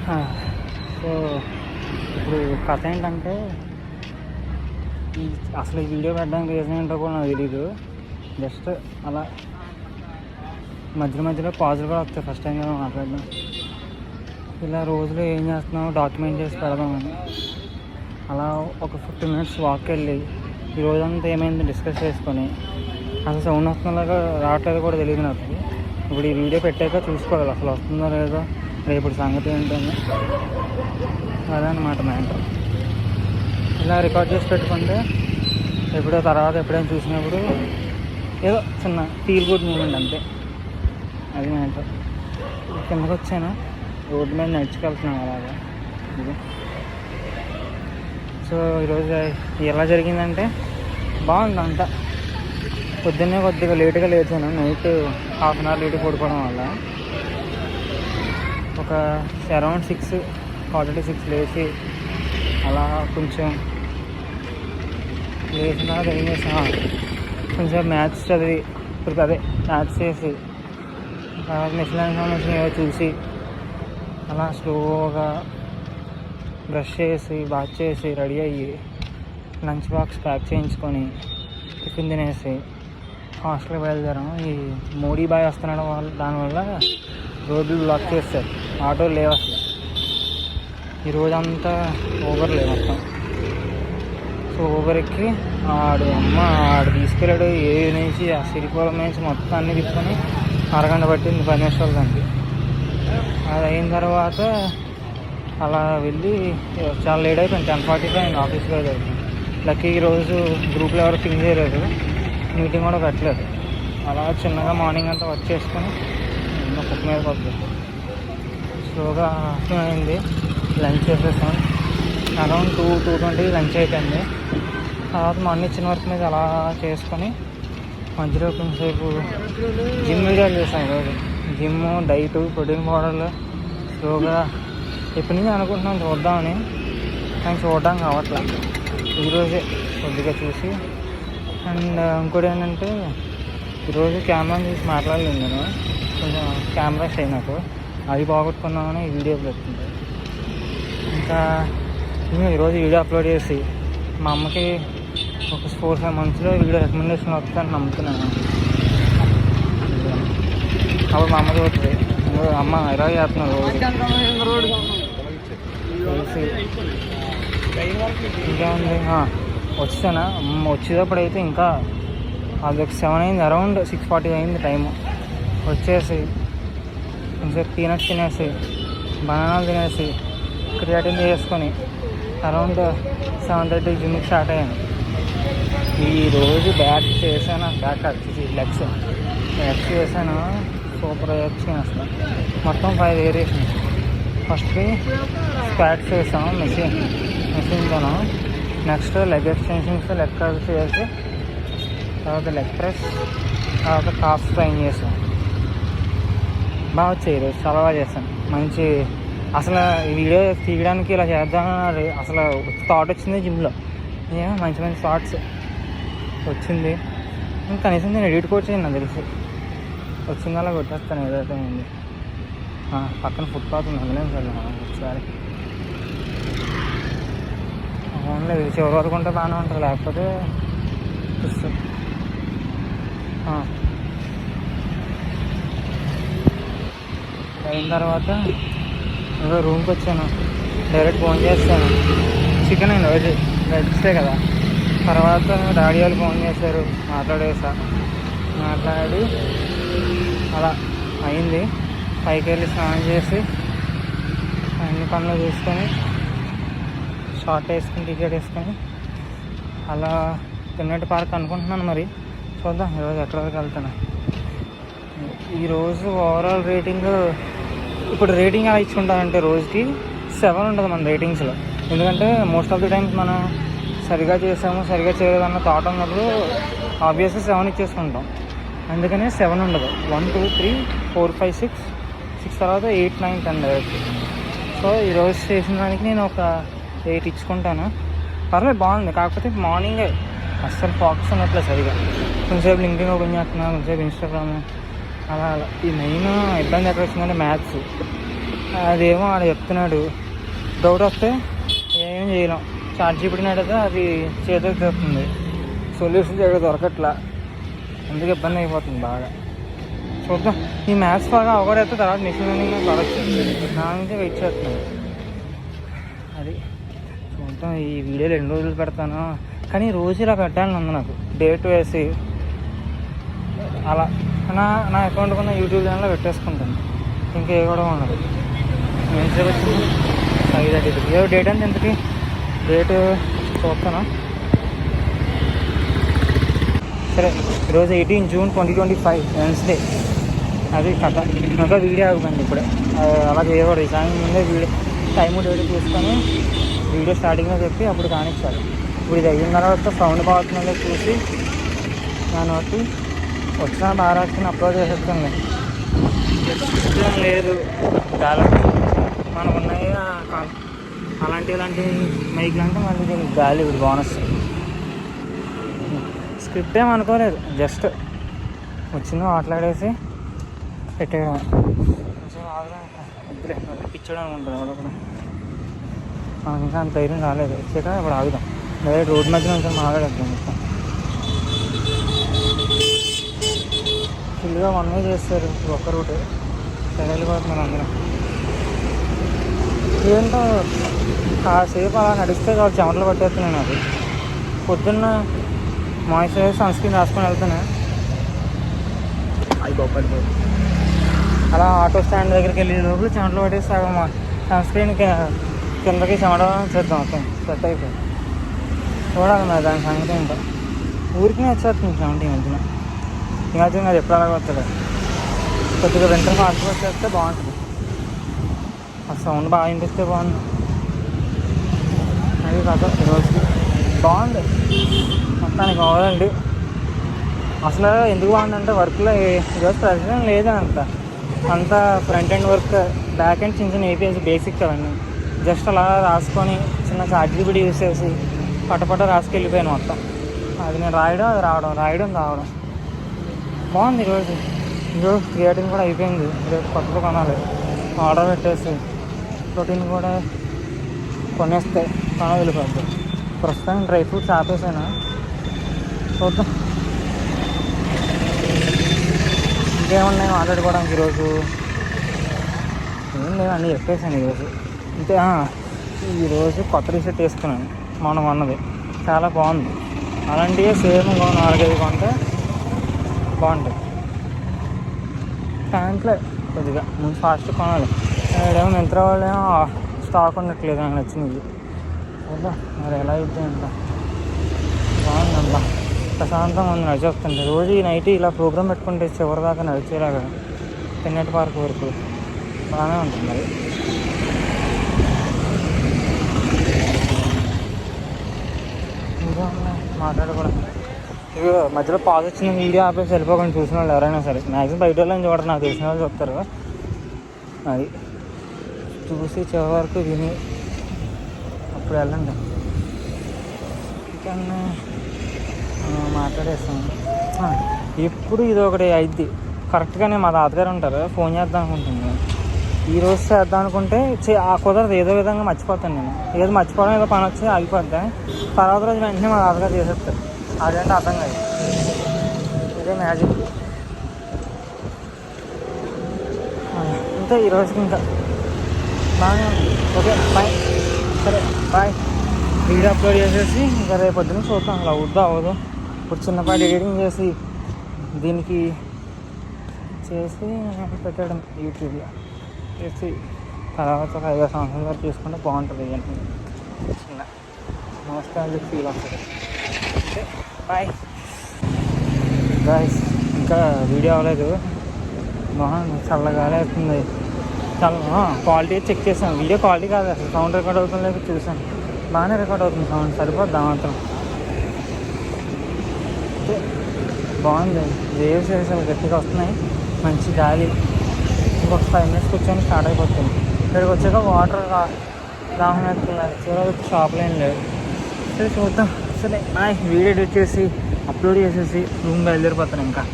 So ఇప్పుడు కథ ఏంటంటే అసలు ఈ వీడియో పెట్టడానికి రీజన్ ఏంటో కూడా నాకు తెలీదు. జస్ట్ అలా మధ్యలో పాజులు కూడా వస్తాయి ఫస్ట్ టైం మాట్లాడడం. ఇలా రోజులో ఏం చేస్తున్నావు డాక్యుమెంట్ చేసి పెడదామని అలా ఒక 15 minutes వాక్ వెళ్ళి ఈ రోజంతా ఏమైంది డిస్కస్ చేసుకొని అసలు సౌండ్ వస్తుందాకా రావట్లేదు కూడా తెలియదు నాకు. ఇప్పుడు ఈ వీడియో పెట్టాక చూసుకోవాలి అసలు వస్తుందో లేదో, రేపు సంగతి ఏంటని. అదనమాట మ్యాటర్. ఇలా రికార్డ్ చేసి పెట్టుకుంటే ఎప్పుడో తర్వాత ఎప్పుడైనా చూసినప్పుడు ఏదో చిన్న ఫీల్ గుడ్ మూమెంట్ అంతే. అది మ్యాటర్. కిందకు వచ్చాను, రోడ్డు మీద నడుచుకెళ్తున్నాను అలాగా. ఇది సో ఈరోజు ఎలా జరిగిందంటే బాగుంది అంతా. పొద్దున్నే కొద్దిగా లేటుగా లేచాను, నైట్ 1/2 hour లేటు పడుకోవడం వల్ల. ఒక అరౌండ్ 6:46 లేచి అలా కొంచెం లేచిన తర్వాత ఏం చేసాను, కొంచెం మ్యాథ్స్ చదివి ఇప్పుడు అదే మ్యాథ్స్ చేసి తర్వాత మిషన్ ఇన్ఫర్మేషన్ ఏదో చూసి అలా స్లోగా బ్రష్ చేసి బాత్ చేసి రెడీ అయ్యి లంచ్ బాక్స్ ప్యాక్ చేయించుకొని టిఫిన్ తినేసి హాస్టల్కి బయలుదేరాము. ఈ మోడీ బాయ్ వస్తున్నాడు దానివల్ల రోడ్లు బ్లాక్ చేస్తారు, ఆటోలు లేవు అసలు. ఈ రోజంతా ఊబర్ లేవు మొత్తం. సో ఊబర్ ఎక్కి ఆడు తీసుకెళ్ళాడు ఏ నుంచి ఆ సిరిపురం నుంచి మొత్తం అన్నీ తీసుకొని అరగంట పట్టింది 10 నిమిషాలు దానికి. అది అయిన తర్వాత అలా వెళ్ళి చాలా లేట్ అయిపోయింది, 10:45 అయింది ఆఫీస్కి వెళ్ళి. లక్కీ ఈరోజు గ్రూప్లో ఎవరు పింగ్ చేయలేదు, మీటింగ్ కూడా పెట్టలేదు. అలా చిన్నగా మార్నింగ్ అంతా వర్క్ చేసుకొని కుక్క మీద పడుతుంది. స్లోగా ఆఫ్టర్నూన్ అయింది, లంచ్ చేసేసాం. అరౌండ్ 2:20 లంచ్ అయిపోయింది. తర్వాత మా అన్ని చిన్న వర్క్ మీద అలా చేసుకొని మధ్యలో కొంచెంసేపు జిమ్ వీడియోలు చేసాం. ఈరోజు జిమ్, డైట్, ప్రోటీన్ పౌడర్లు స్లోగా ఎప్పటి నుంచి అనుకుంటున్నాం చూద్దామని, కానీ చూడడం కావట్లేదు. ఈరోజే కొద్దిగా చూసి. అండ్ ఇంకోటి ఏంటంటే ఈరోజు కెమెరా చూసి మాట్లాడలేదు నేను, కొంచెం కెమెరా షై నాకు, అది బాగొట్టుకున్నామని ఈ వీడియో పెడుతుంది. ఇంకా ఈరోజు వీడియో అప్లోడ్ చేసి మా అమ్మకి ఒక 4-5 monthsలో వీడియో రికమెండేషన్ వస్తుందని నమ్ముతున్నాను. అప్పుడు మా అమ్మ చూస్తుంది, అమ్మ ఎలా చేస్తున్నావు రోజు తెలిసి. ఇంకా ఉంది వచ్చానా వచ్చేటప్పుడు అయితే ఇంకా అది ఒక 7 అయింది, అరౌండ్ 6:40 అయింది టైము. వచ్చేసి కొంచెం పీనట్స్ తినేసి బనానాలు తినేసి క్రియాటిన్ చేసుకొని అరౌండ్ 7:30 జిమ్కి స్టార్ట్ అయ్యాను. ఈరోజు బ్యాక్ చేశాను, లెగ్స్ చేశాను. సూపర్ వచ్చింది అసలు. మొత్తం 5 వేరియేషన్స్. ఫస్ట్కి స్క్వాట్స్ చేసాము మెషిన్తోను. Next leg extensions, leg curls చేసి తర్వాత లెగ్ ప్రెస్, తర్వాత కాఫ్ ట్రైన్ చేసాం. బాగా వచ్చాయి ఈరోజు, చాలా బాగా చేశాను. మంచి అసలు ఈ వీడియో తీయడానికి ఇలా చేద్దామని అసలు థాట్ వచ్చింది జిమ్లో. మంచి మంచి థాట్స్ వచ్చింది. ఇంకా కనీసం నేను ఎడిట్ కూడా చేయను, నాకు తెలిసి వచ్చిందలా కొట్టేస్తాను ఏదైతే ఉంది. పక్కన ఫుట్పాత్ ఉంది, అందులో సార్ ఒకసారి ఓన్లీ చివరి వరకు ఉంటే బాగానే ఉంటుంది, లేకపోతే అయిన తర్వాత ఇంకా రూమ్కి వచ్చాను, డైరెక్ట్ ఫోన్ చేస్తాను. చికెన్ అయింది రోజు రెడ్స్టే కదా. తర్వాత డాడీ వాళ్ళు ఫోన్ చేశారు, మాట్లాడి అలా అయింది. పైకి వెళ్ళి స్నానం చేసి అన్ని పనులు చూసుకొని షార్ట్ వేసుకొని టికెట్ వేసుకొని అలా తిన్నట్టు పార్క్ అనుకుంటున్నాను. మరి చూద్దాం ఈరోజు ఎక్కడి వరకు వెళ్తాను. ఈరోజు ఓవరాల్ రేటింగ్, ఇప్పుడు రేటింగ్ ఎలా ఇచ్చుకుంటానంటే రోజుకి 7 ఉంటుంది మన రేటింగ్స్లో. ఎందుకంటే మోస్ట్ ఆఫ్ ది టైమ్స్ మనం సరిగా చేసాము సరిగా చేయలేదన్న థాట్ ఉన్నప్పుడు ఆబ్వియస్గా 7 ఇచ్చేసుకుంటాం. అందుకనే 7 ఉండదు. 1 2 3 4 5 6 తర్వాత 8 9 10 డైరెక్ట్. సో ఈరోజు చేసిన దానికి నేను ఒక 8 ఇచ్చుకుంటాను. పర్లేదు, బాగుంది. కాకపోతే మార్నింగే అస్సలు ఫోకస్ ఉన్నట్లే సరిగా. కొంచెంసేపు లింక్డ్ఇన్ ఓపెన్ చేస్తున్నాను, కొంచెంసేపు ఇన్స్టాగ్రామ్, అలా ఈ మెయిన్ ఇబ్బంది ఎక్కడ వచ్చిందంటే మ్యాథ్స్. అదేమో ఆడ చెప్తున్నాడు, డౌట్ వస్తే ఏం చేయలేం, ChatGPT అడిగితే అది చేతికి దొరుకుతుంది, సొల్యూషన్ దగ్గర దొరకట్లా, అందుకే ఇబ్బంది అయిపోతుంది బాగా. చూద్దాం, ఈ మ్యాథ్స్ బాగా అవగడైతే తర్వాత మిషన్ లెర్నింగ్ పడవచ్చు, నా నుంచి వెయిట్ చేస్తున్నాను. అది చూద్దాం, ఈ వీడియోలు 2 రోజులు పెడతాను, కానీ రోజు ఇలా పెట్టాలని ఉంది నాకు, డేట్ వేసి అలా నా అకౌంట్ కొన్న యూట్యూబ్ ఛానల్లో పెట్టేసుకుంటాను, ఇంకే కూడా ఉండదు. ఎంతసేపు వచ్చింది 5:33. డేట్ అంటే ఎంతకి డేట్ చూస్తాను. సరే, ఈరోజు 18 జూన్ 2025 వెన్స్డే. అది కథ. ఇంకా వీడియో ఆగిపోయింది ఇప్పుడే, అలా చేయకూడదు. ఈ సాయంత్రం ముందే వీడియో టైము డేట్ చూసుకొని వీడియో స్టార్టింగ్లో చెప్పి అప్పుడు కానిచ్చాలి. ఇప్పుడు ఇది అయిన తర్వాత సౌండ్ బాగుతుందో చూసి దాన్ని బట్టి వచ్చినా బాగా రాసుకుని అప్లోడ్ చేసేస్తాను. లేదు గాలి మనకు ఉన్నాయి అలాంటి మైక్లు అంటే మళ్ళీ దీనికి గాలి ఇప్పుడు బోనస్. స్క్రిప్ట్ ఏమనుకోలేదు, జస్ట్ వచ్చిందో మాట్లాడేసి పెట్టేయడం. వద్దులే పిచ్చడం అనుకుంటుంది అక్కడ కూడా, మనకి ఇంకా అంత ధైర్యం రాలేదు. వచ్చాక ఇప్పుడు ఆగుదాం, డైరెక్ట్ రోడ్ మధ్యలో ఉంటే మాట్లాడేద్దాం. మొత్తం ఫుల్గా 1 వే చేస్తారు, ఒక్క రూట్ వెళ్ళిపోతున్నారు అందరం. ఏంటో కాసేపు అలా నడిస్తే కాదు, చెమటలు పట్టేస్తున్నాయి నాకు. పొద్దున్న మాయిశ్చరైజర్ సన్ స్క్రీన్ రాసుకొని వెళ్తాను, అది గొప్పడిపోయి అలా ఆటో స్టాండ్ దగ్గరికి వెళ్ళే లోపల చెమటలు పట్టేసి సగం సన్ స్క్రీన్ కిందకి చెమట చేద్దాం, మొత్తం సెట్ అయిపోయి చూడాలి మరి దాని సంగతి ఏంటో. ఊరికి వచ్చేస్తుంది చెమట ఈ మధ్యన. ఈ మధ్యన అది ఎప్పుడు అలాగ వస్తుంది, కొద్దిగా వింటర్ ఫాస్ట్గా వచ్చేస్తే బాగుంటుంది, ఆ సౌండ్ బాగా వినిపిస్తే బాగుంది. అది కథ ఈరోజుకి బాగుంది మొత్తానికి కావాలండి. అసలు ఎందుకు బాగుందంటే వర్క్లో ఈరోజు ప్రశ్న లేదా అంతా front end work, back end చిన్న చిన్న ఏపీఎస్ బేసిక్ అవన్నీ జస్ట్ అలా రాసుకొని చిన్న ChatGPT యూస్ చేసి పటపట రాసుకెళ్ళిపోయాను మొత్తం. అది నేను రాయడం, అది రాయడం రావడం బాగుంది. ఈరోజు క్రియేటిన్ కూడా అయిపోయింది, రేపు కొత్తగా కొనాలి, ఆర్డర్ పెట్టేసి ప్రోటీన్ కూడా కొనేస్తే కొన వెళ్ళిపోద్ది. ప్రస్తుతం డ్రై ఫ్రూట్స్ ఆపేసాను, చూద్దాం ఇంకేమున్నాయి మాట్లాడుకోవడానికి. ఈరోజు ఏం లేవు, అన్నీ చెప్పేసాను ఈరోజు. అంతే. ఈరోజు కొత్త టీషర్ట్ వేసుకున్నాను, మనం అన్నది చాలా బాగుంది. అలాంటివే సేమ్ 4-5 కొంటే బాగుంటుంది. ప్యాంట్లే కొద్దిగా ముందు ఫాస్ట్ కొనాలి, ఏమో మింత్రా వాళ్ళు ఏమో స్టాక్ ఉండట్లేదు నాకు నచ్చినవి. చూద్దాం మరి ఎలా అయితే అంట. బాగుందంట, ప్రశాంతంగా ఉంది నడిచొస్తుంది. రోజు ఈ నైట్ ఇలా ప్రోగ్రామ్ పెట్టుకుంటే చివరిదాకా నడిచేలాగా పిన్నెట్ పార్క్ వరకు బాగానే ఉంటుంది. మరి ఇంకా మాట్లాడుకోవడం. ఇక మధ్యలో పాజ్ వచ్చిన వీడియో ఆపేసి వెళ్ళిపోకుండా చూసిన వాళ్ళు ఎవరైనా సరే, మ్యాక్సిమం బయట వాళ్ళని చూడరు, నాకు తెలిసిన వాళ్ళు చెప్తారు. అది చూసి చివరి వరకు విని అప్పుడు వెళ్ళండి. ఇంకా మాట్లాడేస్తాను. ఎప్పుడు ఇది ఒకటి అయిద్ది కరెక్ట్గానే. మా తాతగారు ఉంటారు, ఫోన్ చేద్దాం అనుకుంటున్నాను, ఈరోజు చేద్దాం అనుకుంటే కుదరదు, ఏదో విధంగా మర్చిపోతాను నేను. ఏదో మర్చిపోవడం, ఏదో పని వచ్చి ఆగిపోద్ది, తర్వాత రోజు వెంటనే మా తాతగారు చేసేస్తారు. అదేంటే అర్థం కాదు, ఇదే మ్యాజిక్. అంతే ఈరోజుకి ఇంకా బాగా. Okay bye. సరే బాయ్. వీడియో అప్లోడ్ చేసేసి ఇంకా రేపు పొద్దున్న చూద్దాం అలా అవుద్దా అవ్వదు. ఇప్పుడు చిన్నపాటి ఎడిటింగ్ చేసి దీనికి చేసి పెట్టడం యూట్యూబ్లో చేసి తర్వాత 5 సంవత్సరాల వరకు చూసుకుంటే బాగుంటుంది. ఇవన్నీ చిన్న నమస్కారం ఫీల్ వస్తుంది. Okay bye guys. ఇంకా వీడియో అవ్వలేదు, మొహం చల్లగానే అవుతుంది. చాలా క్వాలిటీ చెక్ చేసాను, వీడియో క్వాలిటీ కాదు అసలు, సౌండ్ రికార్డ్ అవుతుంది లేదు చూసాను, బాగానే రికార్డ్ అవుతుంది సౌండ్, సరిపోద్ది మాత్రం. బాగుంది, వేవ్స్ అసలు గట్టిగా వస్తున్నాయి, మంచి గాలి. ఇంకొక 5 minutes కూర్చొని స్టార్ట్ అయిపోతుంది. ఇక్కడికి వచ్చాక వాటర్ దాహం వేస్తున్నారు, చివరి షాప్లో ఏం లేదు. సరే చూద్దాం. సరే బాయ్. వీడియో ఎడిట్ చేసి అప్లోడ్ చేసేసి రూమ్ బయలుదేరిపోతాను ఇంకా.